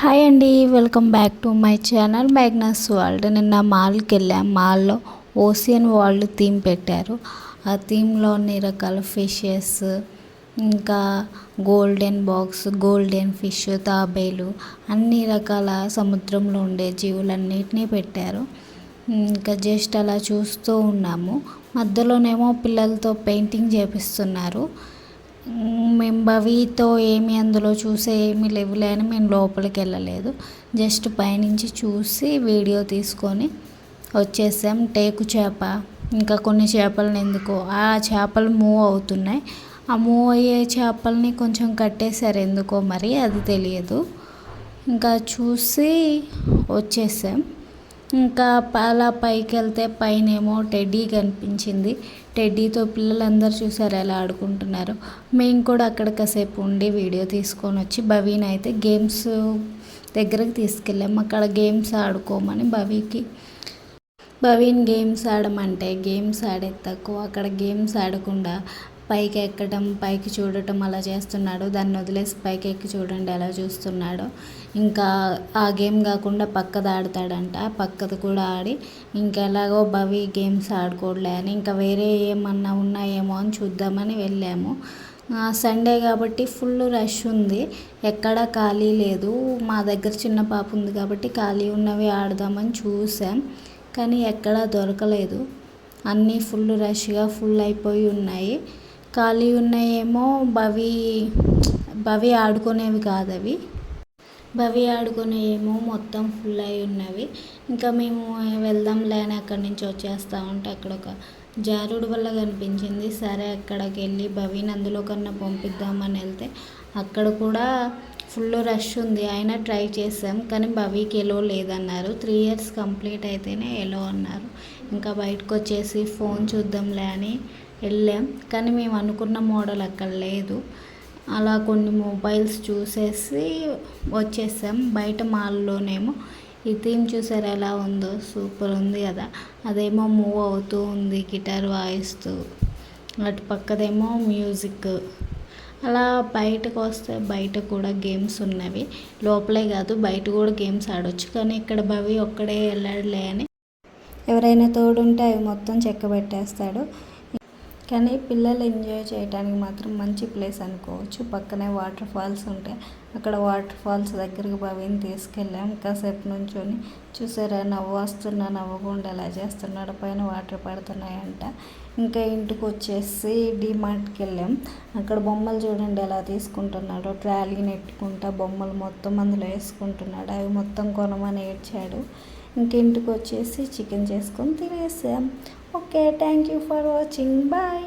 Hi అండి, welcome back to my channel Magnus world. నిన్న మాల్కి వెళ్ళాం. మాల్లో ఓషియన్ వరల్డ్ థీమ్ పెట్టారు. ఆ థీమ్లో అన్ని రకాల ఫిషెస్, ఇంకా గోల్డెన్ బాక్స్, గోల్డెన్ ఫిష్, తాబేలు, అన్ని రకాల సముద్రంలో ఉండే జీవులన్నిటినీ పెట్టారు. ఇంకా జస్ట్ అలా చూస్తూ ఉన్నాము. మధ్యలోనేమో పిల్లలతో పెయింటింగ్ చేపిస్తున్నారు. మేము భవితో అందులో చూసే ఏమీ లేవులే అని మేము లోపలికి వెళ్ళలేదు. జస్ట్ పైనుంచి చూసి వీడియో తీసుకొని వచ్చేసాం. టేకు చేప, ఇంకా కొన్ని చేపలను ఎందుకో ఆ చేపలు మూవ్ అవుతున్నాయి. ఆ మూవ్ అయ్యే చేపల్ని కొంచెం కట్టేశారు ఎందుకో, మరి అది తెలియదు. ఇంకా చూసి వచ్చేసాం. ఇంకా అలా పైకి వెళ్తే పైనేమో టెడ్డీ కనిపించింది. టెడ్డీతో పిల్లలందరూ చూసారు ఎలా ఆడుకుంటున్నారు. మేము కూడా అక్కడ కాసేపు ఉండి వీడియో తీసుకొని వచ్చి భవీని అయితే గేమ్స్ దగ్గరకు తీసుకెళ్ళాము. అక్కడ గేమ్స్ ఆడుకోమని భవీని గేమ్స్ ఆడమంటే గేమ్స్ ఆడేది తక్కువ. అక్కడ గేమ్స్ ఆడకుండా పైకి ఎక్కడం, పైకి చూడటం అలా చేస్తున్నాడు. దాన్ని వదిలేసి పైకి ఎక్కి చూడండి ఎలా చూస్తున్నాడో. ఇంకా ఆ గేమ్ కాకుండా పక్కది ఆడతాడంట. పక్కది కూడా ఆడి ఇంకెలాగో భవి గేమ్స్ ఆడుకోలే అని ఇంకా వేరే ఏమన్నా ఉన్నాయేమో అని చూద్దామని వెళ్ళాము. సండే కాబట్టి ఫుల్ రష్ ఉంది, ఎక్కడ ఖాళీ లేదు. మా దగ్గర చిన్న పాప ఉంది కాబట్టి ఖాళీ ఉన్నవి ఆడదామని చూసాం, కానీ ఎక్కడా దొరకలేదు. అన్నీ ఫుల్ రష్గా ఫుల్ అయిపోయి ఉన్నాయి. ఖాళీ ఉన్నాయేమో భవి ఆడుకునేవి కాదు అవి. భవి ఆడుకునేవేమో మొత్తం ఫుల్ అయి ఉన్నవి. ఇంకా మేము వెళ్దాంలే అని అక్కడి నుంచి వచ్చేస్తా ఉంటే అక్కడ ఒక జారుడు వల్ల కనిపించింది. సరే అక్కడికి వెళ్ళి భవిని అందులో కన్నా పంపిద్దామని వెళ్తే అక్కడ కూడా ఫుల్ రష్ ఉంది. అయినా ట్రై చేసాం, కానీ భవికి ఎలో లేదన్నారు. 3 years కంప్లీట్ అయితేనే ఎలో అన్నారు. ఇంకా బయటకు వచ్చేసి ఫోన్ చూద్దాంలే అని వెళ్ళాం, కానీ మేము అనుకున్న మోడల్ అక్కడ లేదు. అలా కొన్ని మొబైల్స్ చూసేసి వచ్చేసాం. బయట మాల్లోనేమో ఈ థీమ్ చూసారు ఎలా ఉందో, సూపర్ ఉంది కదా. అదేమో మూవ్ అవుతూ ఉంది గిటార్ వాయిస్తూ, అటు పక్కదేమో మ్యూజిక్. అలా బయటకు వస్తే బయట కూడా గేమ్స్ ఉన్నవి. లోపలే కాదు బయట కూడా గేమ్స్ ఆడవచ్చు, కానీ ఇక్కడ భవి ఒక్కడే వెళ్ళాడులే అని ఎవరైనా తోడుంటే అవి మొత్తం చెక్కబెట్టేస్తాడు. కానీ పిల్లలు ఎంజాయ్ చేయడానికి మాత్రం మంచి ప్లేస్ అనుకోవచ్చు. పక్కనే వాటర్ ఫాల్స్ ఉంటాయి. అక్కడ వాటర్ ఫాల్స్ దగ్గరికి భవిని తీసుకెళ్ళాం. కాసేపు నుంచొని చూసారా నవ్వకుండా ఎలా చేస్తున్నాడు, పైన వాటర్ పడుతున్నాయంట. ఇంకా ఇంటికి వచ్చేసి డీమార్ట్కి వెళ్ళాం. అక్కడ బొమ్మలు చూడండి ఎలా తీసుకుంటున్నాడు. ట్రాలీ నెట్టుకుంటా బొమ్మలు మొత్తం అందులో వేసుకుంటున్నాడు. అవి మొత్తం కొనమని ఏడ్చాడు. ఇంక ఇంటికి వచ్చేసి చికెన్ చేసుకొని తినేసాం. Okay, thank you for watching, bye.